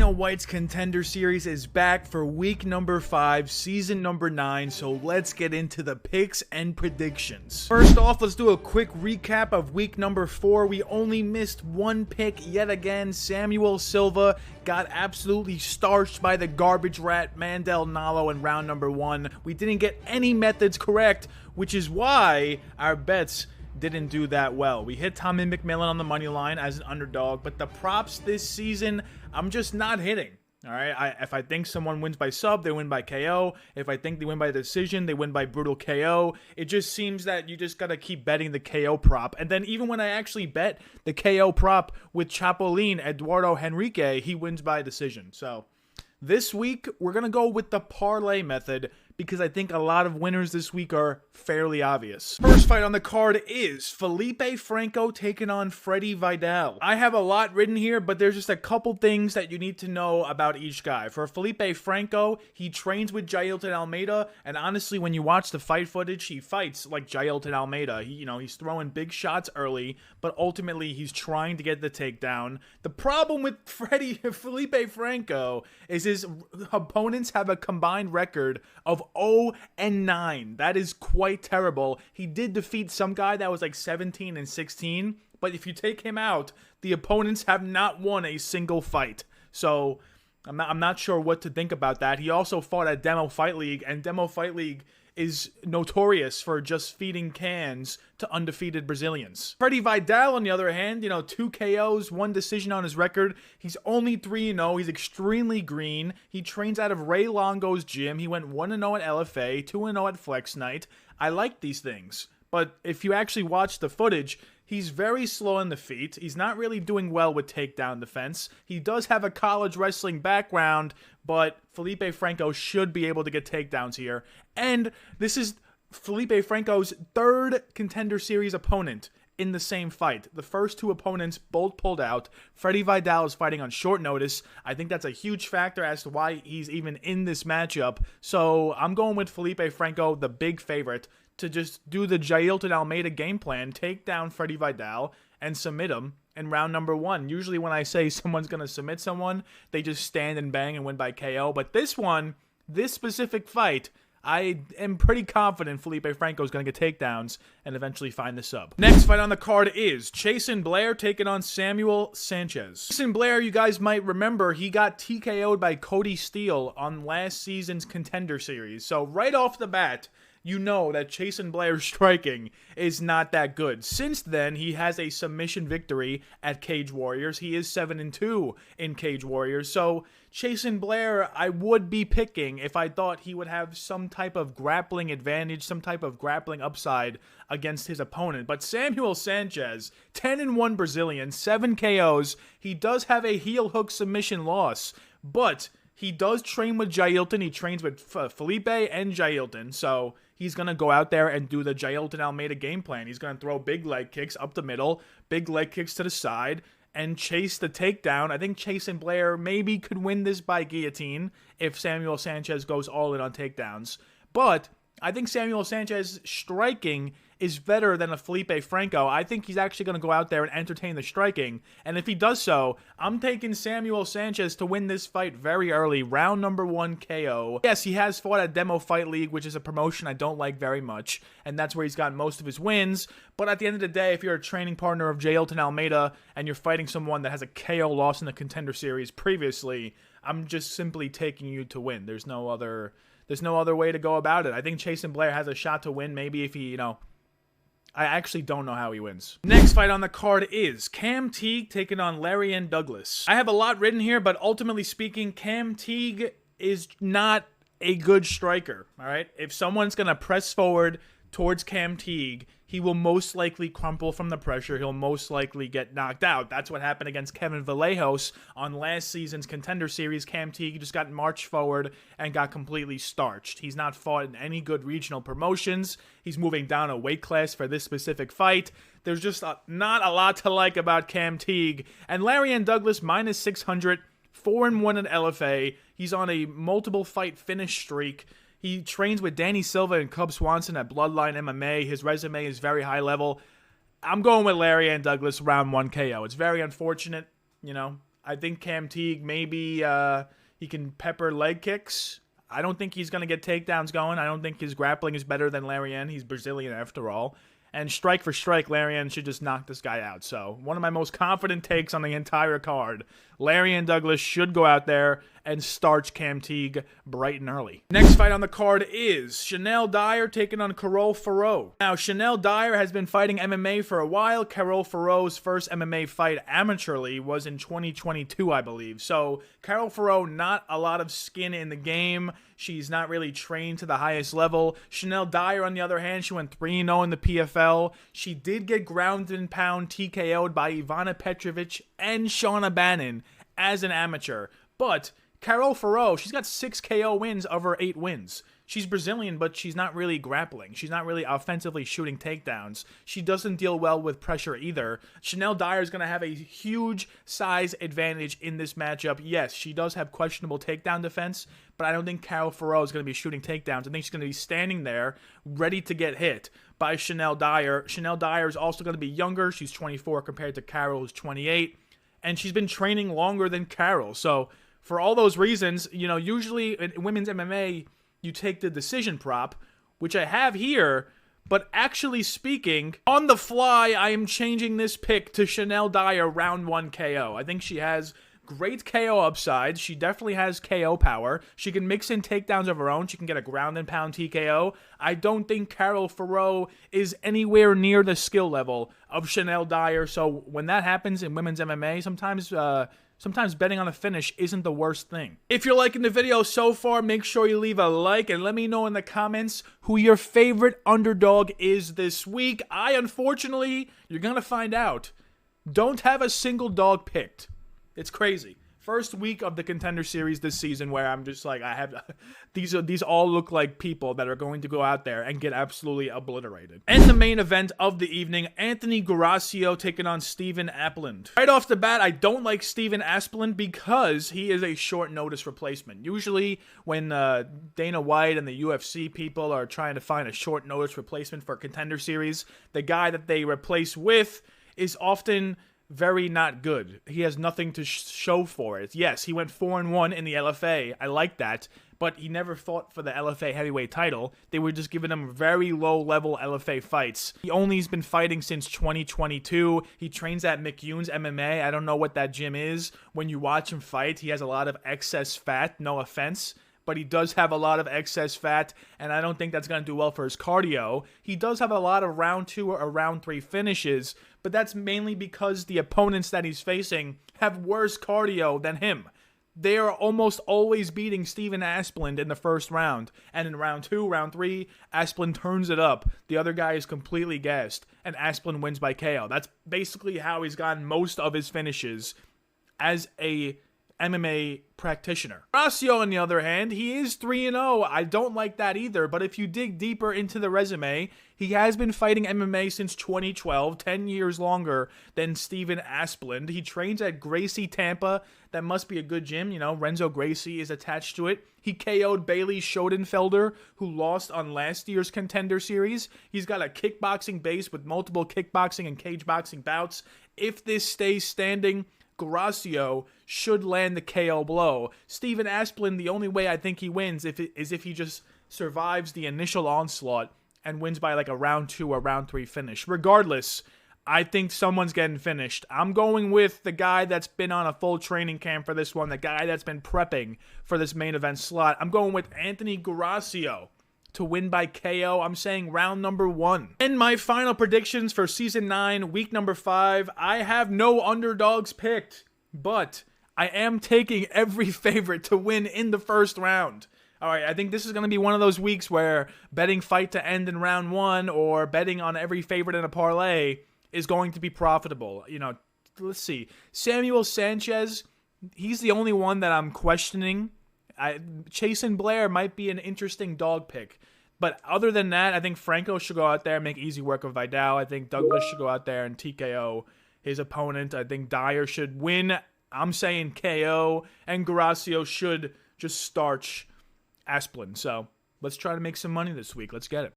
Dana White's Contender Series is back for week number 5, season number 9, so let's get into the picks and predictions. First off, let's do a quick recap of week number 4. We only missed one pick yet again. Samuel Silva got absolutely starched by the garbage rat Mandel Nalo in round number 1. We didn't get any methods correct, which is why our bets didn't do that well. We hit Tommy McMillan on the money line as an underdog, but the props this season, I'm just not hitting. All right, if I think someone wins by sub, they win by KO. If I think they win by decision, they win by brutal KO. It just seems that you just got to keep betting the KO prop. And then even when I actually bet the KO prop with Chapolin, Eduardo Henrique, he wins by decision. So this week, we're going to go with the parlay method because I think a lot of winners this week are fairly obvious. First fight on the card is Felipe Franco taking on Freddy Vidal. I have a lot written here, but there's just a couple things that you need to know about each guy. For Felipe Franco, he trains with Jailton Almeida, and honestly, when you watch the fight footage, he fights like Jailton Almeida. He's throwing big shots early, but ultimately, he's trying to get the takedown. The problem with Felipe Franco is his opponents have a combined record of 0-9. That is quite terrible. He did defeat some guy that was like 17-16, but if you take him out, the opponents have not won a single fight. So I'm not sure what to think about that. He also fought at Demo Fight League, and Demo Fight League is notorious for just feeding cans to undefeated Brazilians. Freddy Vidal, on the other hand, 2 KOs, 1 decision on his record. He's only 3-0. He's extremely green. He trains out of Ray Longo's gym. He went 1-0 at LFA, 2-0 at Flex Night. I like these things. But if you actually watch the footage, he's very slow in the feet. He's not really doing well with takedown defense. He does have a college wrestling background, but Felipe Franco should be able to get takedowns here. And this is Felipe Franco's 3rd Contender Series opponent in the same fight. The first 2 opponents both pulled out. Freddy Vidal is fighting on short notice. I think that's a huge factor as to why he's even in this matchup. So I'm going with Felipe Franco, the big favorite, to just do the Jailton Almeida game plan, take down Freddy Vidal, and submit him in round number 1. Usually when I say someone's going to submit someone, they just stand and bang and win by KO. But this specific fight, I am pretty confident Felipe Franco is going to get takedowns and eventually find the sub. Next fight on the card is Chasen Blair taking on Samuel Sanches. Chasen Blair, you guys might remember, he got TKO'd by Cody Steele on last season's Contender Series. So right off the bat, you know that Chasen Blair's striking is not that good. Since then, he has a submission victory at Cage Warriors. He is 7-2 in Cage Warriors. So Chasen Blair, I would be picking if I thought he would have some type of grappling advantage, some type of grappling upside against his opponent. But Samuel Sanches, 10-1 Brazilian, 7 KOs. He does have a heel hook submission loss, but he does train with Jailton. He trains with Felipe and Jailton. So he's going to go out there and do the Jailton Almeida game plan. He's going to throw big leg kicks up the middle, big leg kicks to the side, and chase the takedown. I think Chasen Blair maybe could win this by guillotine if Samuel Sanches goes all in on takedowns. But I think Samuel Sanches striking is better than a Felipe Franco. I think he's actually going to go out there and entertain the striking. And if he does so, I'm taking Samuel Sanches to win this fight very early. Round number 1 KO. Yes, he has fought at Demo Fight League, which is a promotion I don't like very much. And that's where he's gotten most of his wins. But at the end of the day, if you're a training partner of Jailton Almeida and you're fighting someone that has a KO loss in the Contender Series previously, I'm just simply taking you to win. There's no other way to go about it. I think Chasen Blair has a shot to win. Maybe if he, I actually don't know how he wins. Next fight on the card is Cam Teague taking on Lerryan Douglas. I have a lot written here, but ultimately speaking, Cam Teague is not a good striker, all right? If someone's going to press forward towards Cam Teague, he will most likely crumple from the pressure. He'll most likely get knocked out. That's what happened against Kevin Vallejos on last season's Contender Series. Cam Teague just got marched forward and got completely starched. He's not fought in any good regional promotions. He's moving down a weight class for this specific fight. There's just not a lot to like about Cam Teague. And Lerryan Douglas, minus 600, 4-1 at LFA. He's on a multiple fight finish streak. He trains with Danny Silva and Cub Swanson at Bloodline MMA. His resume is very high level. I'm going with Lerryan Douglas round 1 KO. It's very unfortunate, I think Cam Teague, maybe he can pepper leg kicks. I don't think he's going to get takedowns going. I don't think his grappling is better than Lerryan. He's Brazilian after all. And strike for strike, Lerryan should just knock this guy out. So one of my most confident takes on the entire card. Lerryan Douglas should go out there and starch Cam Teague bright and early. Next fight on the card is Shanelle Dyer taking on Foro. Now, Shanelle Dyer has been fighting MMA for a while. Foro's first MMA fight amateurly was in 2022, I believe. So Foro, not a lot of skin in the game. She's not really trained to the highest level. Shanelle Dyer, on the other hand, she went 3-0 in the PFL. She did get ground and pound TKO'd by Ivana Petrovic and Shauna Bannon as an amateur. But Foro, she's got 6 KO wins of her 8 wins. She's Brazilian, but she's not really grappling. She's not really offensively shooting takedowns. She doesn't deal well with pressure either. Shanelle Dyer is going to have a huge size advantage in this matchup. Yes, she does have questionable takedown defense, but I don't think Foro is going to be shooting takedowns. I think she's going to be standing there ready to get hit by Shanelle Dyer. Shanelle Dyer is also going to be younger. She's 24 compared to Carol, who's 28. And she's been training longer than Carol. So for all those reasons, you know, usually in women's MMA, you take the decision prop, which I have here, but actually speaking, on the fly, I am changing this pick to Shanelle Dyer round 1 KO. I think she has great KO upside. She definitely has KO power. She can mix in takedowns of her own. She can get a ground and pound TKO. I don't think Foro is anywhere near the skill level of Shanelle Dyer. So when that happens in women's MMA, sometimes betting on a finish isn't the worst thing. If you're liking the video so far, make sure you leave a like and let me know in the comments who your favorite underdog is this week. I, unfortunately, you're going to find out, don't have a single dog picked. It's crazy. First week of the Contender Series this season where I'm just like, I have these all look like people that are going to go out there and get absolutely obliterated. And the main event of the evening, Anthony Guaurascio taking on Steven Asplund. Right off the bat, I don't like Steven Asplund because he is a short notice replacement. Usually when Dana White and the UFC people are trying to find a short notice replacement for Contender Series, the guy that they replace with is often very not good. He has nothing to show for it. Yes, he went 4-1 in the LFA. I like that, but he never fought for the LFA heavyweight title. They were just giving him very low-level LFA fights. He only's been fighting since 2022. He trains at McEwen's MMA. I don't know what that gym is. When you watch him fight, he has a lot of excess fat, no offense, but he does have a lot of excess fat, and I don't think that's going to do well for his cardio. He does have a lot of round 2 or round 3 finishes, but that's mainly because the opponents that he's facing have worse cardio than him. They are almost always beating Steven Asplund in the first round, and in round 2, round 3, Asplund turns it up. The other guy is completely gassed, and Asplund wins by KO. That's basically how he's gotten most of his finishes as a MMA practitioner. Guaurascio, on the other hand, he is 3-0. I don't like that either, but if you dig deeper into the resume, he has been fighting MMA since 2012, 10 years longer than Steven Asplund. He trains at Gracie Tampa. That must be a good gym, you know, Renzo Gracie is attached to it. He KO'd Bailey Schoenfelder, who lost on last year's Contender Series. He's got a kickboxing base with multiple kickboxing and cage boxing bouts. If this stays standing, Guaurascio should land the KO blow. Steven Asplund, the only way I think he wins is if he just survives the initial onslaught and wins by like a round 2 or round 3 finish. Regardless, I think someone's getting finished. I'm going with the guy that's been on a full training camp for this one, the guy that's been prepping for this main event slot. I'm going with Anthony Guaurascio to win by KO. I'm saying round number 1. And my final predictions for Season 9, Week number 5. I have no underdogs picked, but I am taking every favorite to win in the first round. All right, I think this is going to be one of those weeks where betting fight to end in round 1 or betting on every favorite in a parlay is going to be profitable. You know, let's see. Samuel Sanches, he's the only one that I'm questioning. Chasen Blair might be an interesting dog pick. But other than that, I think Franco should go out there and make easy work of Vidal. I think Douglas should go out there and TKO his opponent. I think Dyer should win. I'm saying KO. And Guaurascio should just starch Asplund. So let's try to make some money this week. Let's get it.